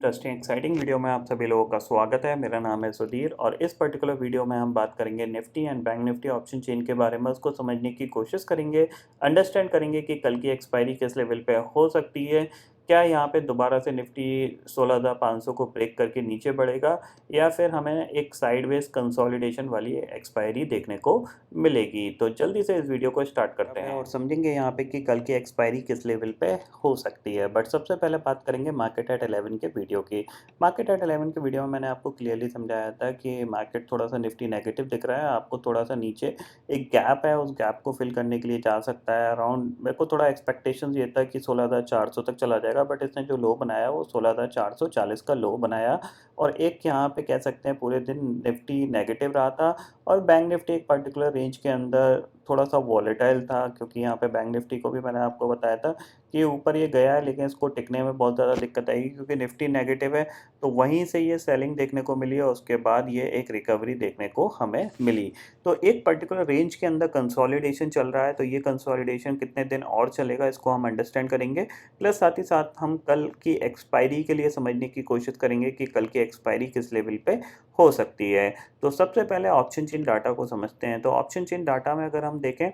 Interesting exciting video में आप सभी लोगों का स्वागत है। मेरा नाम है सुधीर और इस पर्टिकुलर वीडियो में हम बात करेंगे Nifty and bank Nifty option chain के बारे में। उसको समझने की कोशिश करेंगे, अंडरस्टैंड करेंगे कि कल की एक्सपायरी किस लेवल पे हो सकती है। क्या यहाँ पे दोबारा से निफ्टी 16,500 को ब्रेक करके नीचे बढ़ेगा या फिर हमें एक साइडवेज कंसोलिडेशन वाली एक्सपायरी देखने को मिलेगी। तो जल्दी से इस वीडियो को स्टार्ट करते हैं और समझेंगे यहाँ पे कि कल की एक्सपायरी किस लेवल पे हो सकती है। बट सबसे पहले बात करेंगे मार्केट एट 11 के वीडियो की। मार्केट एट 11 के वीडियो में मैंने आपको क्लियरली समझाया था कि मार्केट थोड़ा सा निफ्टी नेगेटिव दिख रहा है, आपको थोड़ा सा नीचे एक गैप है, उस गैप को फिल करने के लिए जा सकता है। अराउंड मेरे को थोड़ा एक्सपेक्टेशंस ये था कि 16,400 तक चला जाएगा, बट इसने जो लो बनाया वो 16,440 का लो बनाया। और एक यहाँ पे कह सकते हैं पूरे दिन निफ्टी नेगेटिव रहा था और बैंक निफ्टी एक पर्टिकुलर रेंज के अंदर थोड़ा सा वॉलेटाइल था, क्योंकि यहाँ पे बैंक निफ्टी को भी मैंने आपको बताया था कि ऊपर ये गया है लेकिन इसको टिकने में बहुत ज़्यादा दिक्कत आएगी, क्योंकि निफ्टी नेगेटिव है। तो वहीं से ये सेलिंग देखने को मिली और उसके बाद ये एक रिकवरी देखने को हमें मिली। तो एक पर्टिकुलर रेंज के अंदर कंसोलिडेशन चल रहा है, तो ये कंसोलिडेशन कितने दिन और चलेगा इसको हम अंडरस्टैंड करेंगे। प्लस साथ ही साथ हम कल की एक्सपायरी के लिए समझने की कोशिश करेंगे कि कल की एक्सपायरी किस लेवल पे हो सकती है। तो सबसे पहले ऑप्शन चेन डाटा को समझते हैं। तो ऑप्शन चेन डाटा में अगर हम देखें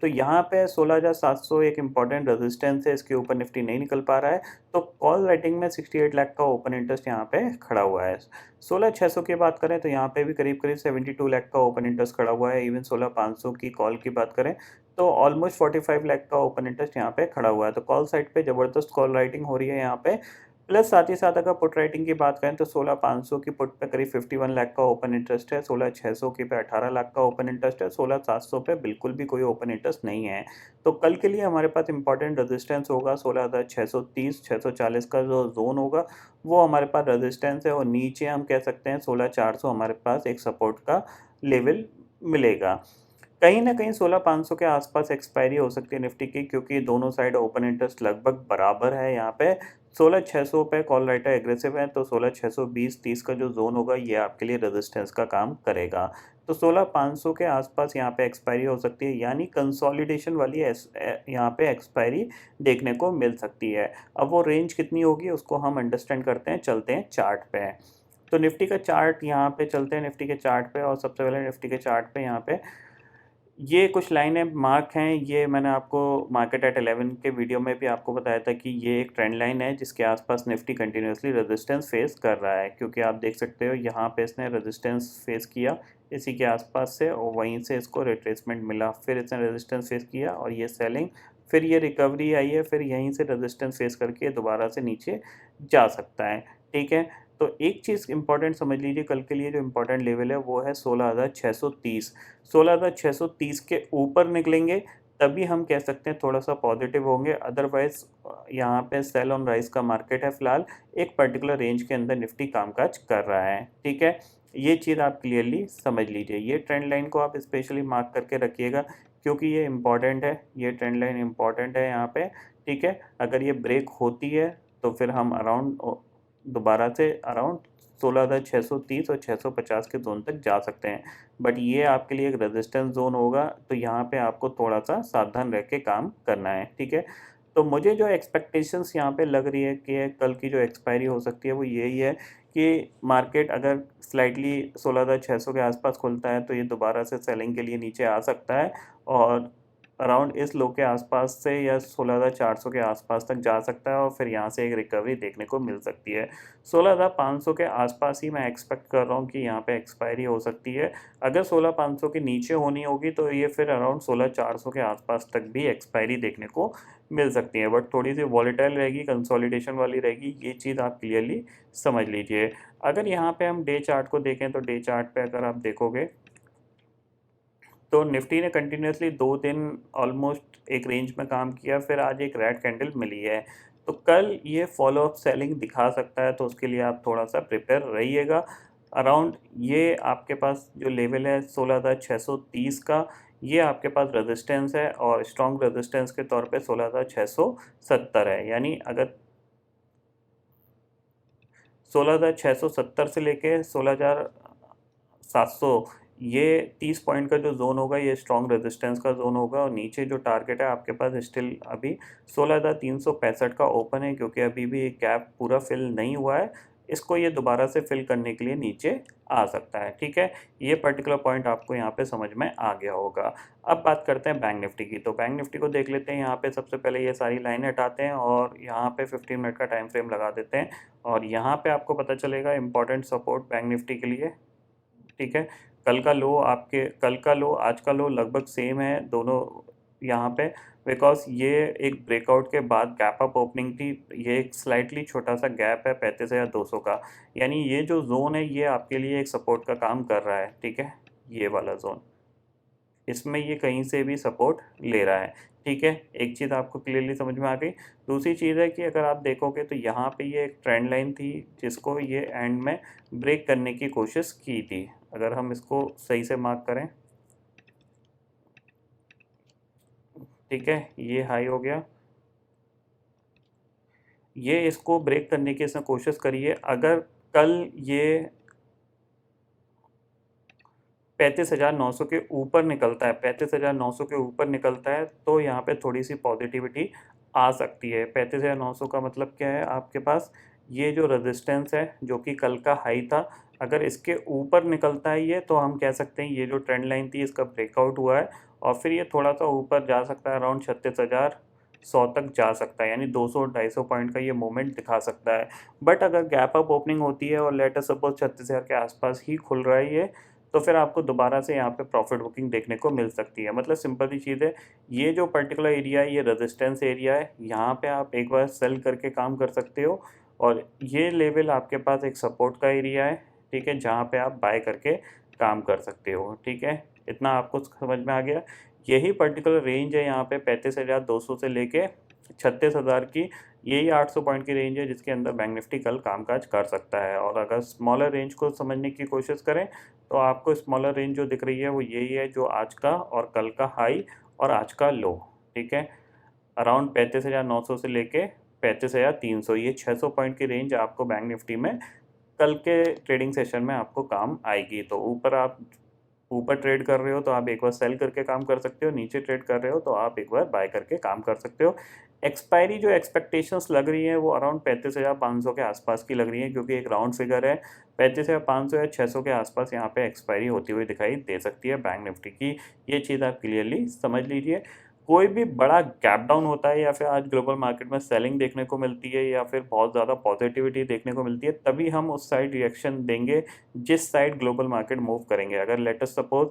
तो यहाँ पे 16,700 एक इम्पॉर्टेंट रेजिस्टेंस है, इसके ऊपर निफ्टी नहीं निकल पा रहा है। तो कॉल राइटिंग में 68 लाख का ओपन इंटरेस्ट यहाँ पे खड़ा हुआ है। 16,600 की बात करें तो यहाँ पे भी करीब करीब 72 लाख का ओपन इंटरेस्ट खड़ा हुआ है। इवन 16,500 की कॉल की बात करें तो ऑलमोस्ट 45 लाख का ओपन इंटरेस्ट यहाँ पे खड़ा हुआ है। तो कॉल साइड पे ज़बरदस्त कॉल राइटिंग हो रही है यहाँ पे। प्लस साथ ही साथ अगर पुट राइटिंग की बात करें तो 16,500 की पुट पे करीब 51 लाख का ओपन इंटरेस्ट है, 16,600 की पे 18 लाख का ओपन इंटरेस्ट है, 16,700 पे बिल्कुल भी कोई ओपन इंटरेस्ट नहीं है। तो कल के लिए हमारे पास इंपॉर्टेंट रेजिस्टेंस होगा 16,630 640 का जो जोन होगा वो हमारे पास रेजिस्टेंस है, और नीचे हम कह सकते हैं 16,400 हमारे पास एक सपोर्ट का लेवल मिलेगा। कहीं न कहीं 16,500 के आसपास एक्सपायरी हो सकती है निफ्टी की, क्योंकि दोनों साइड ओपन इंटरेस्ट लगभग बराबर है यहाँ पे। 16,600 पे कॉल राइटर एग्रेसिव है, तो 16,620-30 का जो ज़ोन होगा ये आपके लिए रेजिस्टेंस का काम करेगा। तो 16,500 के आसपास यहाँ पे एक्सपायरी हो सकती है, यानी कंसोलिडेशन वाली यहाँ पे एक्सपायरी देखने को मिल सकती है। अब वो रेंज कितनी होगी उसको हम अंडरस्टैंड करते हैं, चलते हैं चार्ट पे। तो निफ्टी का चार्ट यहाँ पे चलते हैं, निफ्टी के चार्ट पे, और सबसे पहले निफ्टी के चार्ट पे यहाँ पे ये कुछ लाइनें मार्क हैं। ये मैंने आपको मार्केट एट 11 के वीडियो में भी आपको बताया था कि ये एक ट्रेंड लाइन है जिसके आसपास निफ्टी कंटिन्यूअसली रेजिस्टेंस फेस कर रहा है, क्योंकि आप देख सकते हो यहाँ पे इसने रेजिस्टेंस फेस किया इसी के आसपास से, और वहीं से इसको रिट्रेसमेंट मिला, फिर इसने रेजिस्टेंस फेस किया और ये सेलिंग, फिर ये रिकवरी आई है, फिर यहीं से रेजिस्टेंस फेस करके दोबारा से नीचे जा सकता है। ठीक है, तो एक चीज़ इंपॉर्टेंट समझ लीजिए, कल के लिए जो इंपॉर्टेंट लेवल है वो है 16,630। 16,630 के ऊपर निकलेंगे तभी हम कह सकते हैं थोड़ा सा पॉजिटिव होंगे, अदरवाइज यहाँ पे सेल ऑन राइज का मार्केट है फिलहाल। एक पर्टिकुलर रेंज के अंदर निफ्टी कामकाज कर रहा है। ठीक है, ये चीज़ आप क्लियरली समझ लीजिए। ये ट्रेंड लाइन को आप स्पेशली मार्क करके रखिएगा, क्योंकि ये इम्पॉर्टेंट है, ये ट्रेंड लाइन इम्पॉर्टेंट है यहाँ पे। ठीक है, अगर ये ब्रेक होती है तो फिर हम अराउंड दोबारा से अराउंड 16,630 और 650 के ज़ोन तक जा सकते हैं। बट ये आपके लिए एक रेजिस्टेंस ज़ोन होगा, तो यहाँ पे आपको थोड़ा-सा सावधान रह के काम करना है। ठीक है? तो मुझे जो एक्सपेक्टेशंस यहाँ पे लग रही है कि कल की जो एक्सपायरी हो सकती है वो यही है कि मार्केट अगर स्लाइटली 16,600 के आसपास खुलता है तो ये दोबारा से सेलिंग के लिए नीचे आ सकता है, और अराउंड इस लो के आसपास से या 16,400 के आसपास तक जा सकता है, और फिर यहाँ से एक रिकवरी देखने को मिल सकती है। 16,500 के आसपास ही मैं एक्सपेक्ट कर रहा हूँ कि यहाँ पे एक्सपायरी हो सकती है। अगर 16,500 के नीचे होनी होगी तो ये फिर अराउंड 16,400 के आसपास तक भी एक्सपायरी देखने को मिल सकती है, बट थोड़ी सी वॉलेटाइल रहेगी, कंसोलिडेशन वाली रहेगी, ये चीज़ आप क्लियरली समझ लीजिए। अगर यहाँ पे हम डे चार्ट को देखें तो डे चार्ट पे अगर आप देखोगे तो निफ्टी ने कंटिन्यूअसली 2 दिन ऑलमोस्ट एक रेंज में काम किया, फिर आज एक रेड कैंडल मिली है। तो कल ये फॉलो अप सेलिंग दिखा सकता है, तो उसके लिए आप थोड़ा-सा प्रिपेयर रहिएगा। अराउंड ये आपके पास जो लेवल है 16,630 का, ये आपके पास रेजिस्टेंस है, और स्ट्रॉन्ग रेजिस्टेंस के तौर पे 16,670 है। यानी अगर 16,670 से लेके 16,700 ये 30 पॉइंट का जो जोन होगा ये स्ट्रॉन्ग रेजिस्टेंस का जोन होगा और नीचे जो टारगेट है आपके पास स्टिल अभी 16,365 का ओपन है, क्योंकि अभी भी एक गैप पूरा फिल नहीं हुआ है। इसको ये दोबारा से फिल करने के लिए नीचे आ सकता है। ठीक है, ये पर्टिकुलर पॉइंट आपको यहाँ पे समझ में आ गया होगा। अब बात करते हैं बैंक निफ्टी की। तो बैंक निफ्टी को देख लेते हैं। यहाँ पे सबसे पहले ये सारी लाइन हटाते हैं और यहाँ पे 15 मिनट का टाइम फ्रेम लगा देते हैं और यहाँ पे आपको पता चलेगा इंपॉर्टेंट सपोर्ट बैंक निफ्टी के लिए। ठीक है, कल का लो आज का लो लगभग सेम है दोनों यहाँ पे, बिकॉज ये एक ब्रेकआउट के बाद गैप अप ओपनिंग थी। ये एक स्लाइटली छोटा सा गैप है 35,200 का, यानी ये जो जोन है ये आपके लिए एक सपोर्ट का काम कर रहा है। ठीक है, ये वाला जोन, इसमें ये कहीं से भी सपोर्ट ले रहा है। ठीक है, एक चीज़ आपको क्लियरली समझ में आ गई। दूसरी चीज़ है कि अगर आप देखोगे तो यहाँ पे ये एक ट्रेंड लाइन थी जिसको ये एंड में ब्रेक करने की कोशिश की थी। अगर हम इसको सही से मार्क करें, ठीक है, ये हाई हो गया, ये इसको ब्रेक करने की इसने कोशिश करी है। अगर कल ये 35,900 के ऊपर निकलता है, 35,900 के ऊपर निकलता है तो यहाँ पे थोड़ी सी पॉजिटिविटी आ सकती है। 35,900 का मतलब क्या है, आपके पास ये जो रेजिस्टेंस है जो कि कल का हाई था, अगर इसके ऊपर निकलता है ये, तो हम कह सकते हैं ये जो ट्रेंड लाइन थी इसका ब्रेकआउट हुआ है और फिर ये थोड़ा सा ऊपर जा सकता है, अराउंड 36,100 तक जा सकता है, यानी 200-250 पॉइंट का ये मूवमेंट दिखा सकता है। बट अगर गैप अप ओपनिंग होती है और लेटर सपोज 36,000 के आसपास ही खुल रहा है ये, तो फिर आपको दोबारा से यहाँ पे प्रॉफिट बुकिंग देखने को मिल सकती है। मतलब सिंपल सी चीज़ है, ये जो पर्टिकुलर एरिया है ये रेजिस्टेंस एरिया है, यहाँ पे आप एक बार सेल करके काम कर सकते हो और ये लेवल आपके पास एक सपोर्ट का एरिया है। ठीक है, जहाँ पे आप बाय करके काम कर सकते हो। ठीक है, इतना आपको समझ में आ गया। यही पर्टिकुलर रेंज है यहाँ पे 35,200 से लेके 36,000 की, यही 800 पॉइंट की रेंज है जिसके अंदर बैंक निफ्टी कल कामकाज कर सकता है। और अगर स्मॉलर रेंज को समझने की कोशिश करें तो आपको स्मॉलर रेंज जो दिख रही है वो यही है, जो आज का और कल का हाई और आज का लो। ठीक है, अराउंड 35,900 से लेके 35,300, ये 600 पॉइंट की रेंज आपको बैंक निफ्टी में कल के ट्रेडिंग सेशन में आपको काम आएगी। तो ऊपर ट्रेड कर रहे हो तो आप एक बार सेल करके काम कर सकते हो, नीचे ट्रेड कर रहे हो तो आप एक बार बाय करके काम कर सकते हो। एक्सपायरी जो एक्सपेक्टेशंस लग रही हैं वो अराउंड 35,500 के आसपास की लग रही है, क्योंकि एक राउंड फिगर है। 35,500 या 600 के आसपास यहाँ पे एक्सपायरी होती हुई दिखाई दे सकती है बैंक निफ्टी की। ये चीज़ आप क्लियरली समझ लीजिए। कोई भी बड़ा गैप डाउन होता है या फिर आज ग्लोबल मार्केट में सेलिंग देखने को मिलती है या फिर बहुत ज़्यादा पॉजिटिविटी देखने को मिलती है, तभी हम उस साइड रिएक्शन देंगे जिस साइड ग्लोबल मार्केट मूव करेंगे। अगर लेट अस सपोज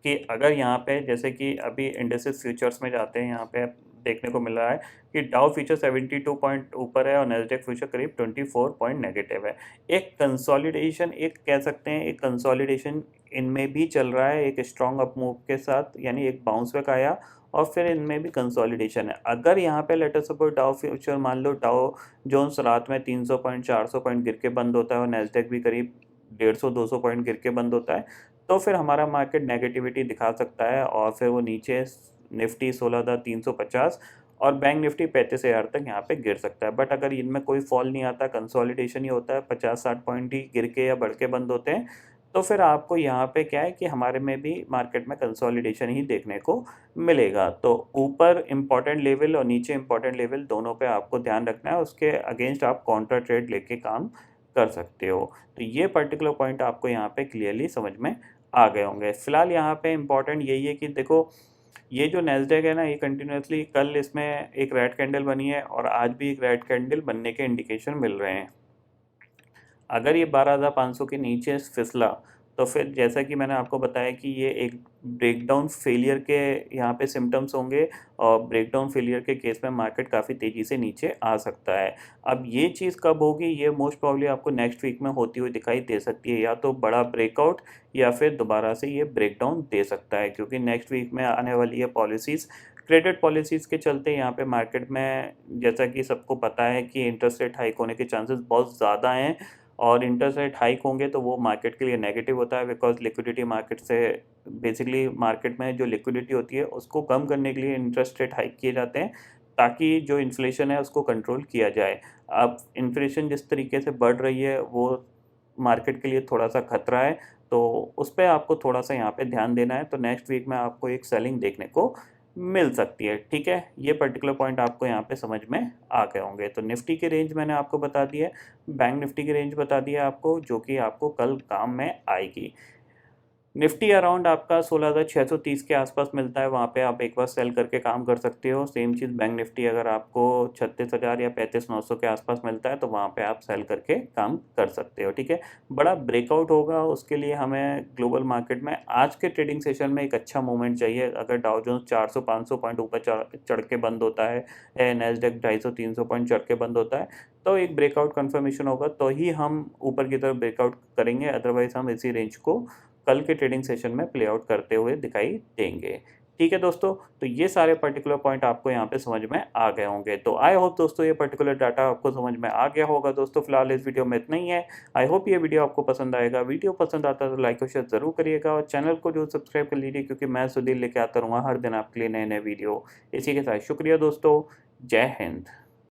कि अगर यहाँ पे जैसे कि अभी इंडेक्सेस फ्यूचर्स में जाते हैं, यहाँ पे देखने को मिल रहा है कि डाउ फ्यूचर 72 पॉइंट ऊपर है और नेस्डेक फ्यूचर करीब 24 पॉइंट नेगेटिव है। एक कंसोलिडेशन, एक कह सकते हैं एक कंसोलिडेशन इनमें भी चल रहा है, एक स्ट्रॉन्ग अप मूव के साथ, यानी एक बाउंस बैक आया और फिर इनमें भी कंसोलिडेशन है। अगर यहाँ पे लेट अस सपोज डाउ फ्यूचर, मान लो डाउ जोन्स रात में 300 पॉइंट 400 पॉइंट गिर के बंद होता है और नेस्डेक भी करीब 150-200 पॉइंट गिर के बंद होता है, तो फिर हमारा मार्केट नेगेटिविटी दिखा सकता है और फिर वो नीचे निफ्टी 16,350 और बैंक निफ्टी 35,000 तक यहाँ पे गिर सकता है। बट अगर इनमें कोई फॉल नहीं आता, कंसोलिडेशन ही होता है, 50-60 पॉइंट ही गिर के या बढ़ के बंद होते हैं, तो फिर आपको यहाँ पे क्या है कि हमारे में भी मार्केट में कंसोलिडेशन ही देखने को मिलेगा। तो ऊपर इम्पॉर्टेंट लेवल और नीचे इम्पॉर्टेंट लेवल दोनों पे आपको ध्यान रखना है, उसके अगेंस्ट आप काउंटर ट्रेड लेके काम कर सकते हो। तो ये पर्टिकुलर पॉइंट आपको यहाँ पे क्लियरली समझ में आ गए होंगे। फिलहाल यहाँ पे इम्पॉर्टेंट यही है कि देखो, ये जो नेस्डेक है ना, ये कंटिन्यूसली कल इसमें एक रेड कैंडल बनी है और आज भी एक रेड कैंडल बनने के इंडिकेशन मिल रहे हैं। अगर ये 12,500 के नीचे फिसला तो फिर जैसा कि मैंने आपको बताया कि ये एक ब्रेकडाउन फेलियर के यहाँ पे सिम्टम्स होंगे और ब्रेकडाउन फेलियर के केस में मार्केट काफ़ी तेज़ी से नीचे आ सकता है। अब ये चीज़ कब होगी, ये मोस्ट प्रॉब्ली आपको नेक्स्ट वीक में होती हुई दिखाई दे सकती है, या तो बड़ा ब्रेकआउट या फिर दोबारा से ये ब्रेकडाउन दे सकता है, क्योंकि नेक्स्ट वीक में आने वाली है पॉलिसीज़, क्रेडिट पॉलिसीज़ के चलते यहाँ पे मार्केट में, जैसा कि सबको पता है कि इंटरेस्ट रेट हाइक होने के चांसेस बहुत ज़्यादा हैं और इंटरेस्ट रेट हाइक होंगे तो वो मार्केट के लिए नेगेटिव होता है, बिकॉज लिक्विडिटी मार्केट से, बेसिकली मार्केट में जो लिक्विडिटी होती है उसको कम करने के लिए इंटरेस्ट रेट हाइक किए जाते हैं ताकि जो इन्फ्लेशन है उसको कंट्रोल किया जाए। अब इन्फ्लेशन जिस तरीके से बढ़ रही है वो मार्केट के लिए थोड़ा सा खतरा है, तो उस पे आपको थोड़ा-सा यहाँ पे ध्यान देना है। तो नेक्स्ट वीक में आपको एक सेलिंग देखने को मिल सकती है, ठीक है? ये पर्टिकुलर पॉइंट आपको यहाँ पे समझ में आ गए होंगे। तो निफ्टी की रेंज मैंने आपको बता दी है, बैंक निफ्टी की रेंज बता दी है आपको, जो कि आपको कल काम में आएगी। निफ्टी अराउंड आपका 16,630 के आसपास मिलता है, वहाँ पे आप एक बार सेल करके काम कर सकते हो। सेम चीज़ बैंक निफ्टी अगर आपको 36,000 या 35,900 के आसपास मिलता है, तो वहाँ पे आप सेल करके काम कर सकते हो, ठीक है? बड़ा ब्रेकआउट होगा, उसके लिए हमें ग्लोबल मार्केट में आज के ट्रेडिंग सेशन में एक अच्छा मूवमेंट चाहिए। अगर डाउ जोन्स 400-500 पॉइंट ऊपर चढ़ के बंद होता है, नैस्डैक 250-300 पॉइंट चढ़ के बंद होता है, तो एक ब्रेकआउट कन्फर्मेशन होगा, तो ही हम ऊपर की तरफ ब्रेकआउट करेंगे, अदरवाइज़ हम इसी रेंज को कल के ट्रेडिंग सेशन में प्ले आउट करते हुए दिखाई देंगे। ठीक है दोस्तों, तो ये सारे पर्टिकुलर पॉइंट आपको यहाँ पे समझ में आ गए होंगे। तो आई होप दोस्तों ये पर्टिकुलर डाटा आपको समझ में आ गया होगा। दोस्तों फिलहाल इस वीडियो में इतना ही है। आई होप ये वीडियो आपको पसंद आएगा। वीडियो पसंद आता है तो लाइक और शेयर ज़रूर करिएगा और चैनल को जो सब्सक्राइब कर लीजिए, क्योंकि मैं सुधीर लेके आता रहूँगा हर दिन आपके लिए नए-नए वीडियो। इसी के साथ शुक्रिया दोस्तों। जय हिंद।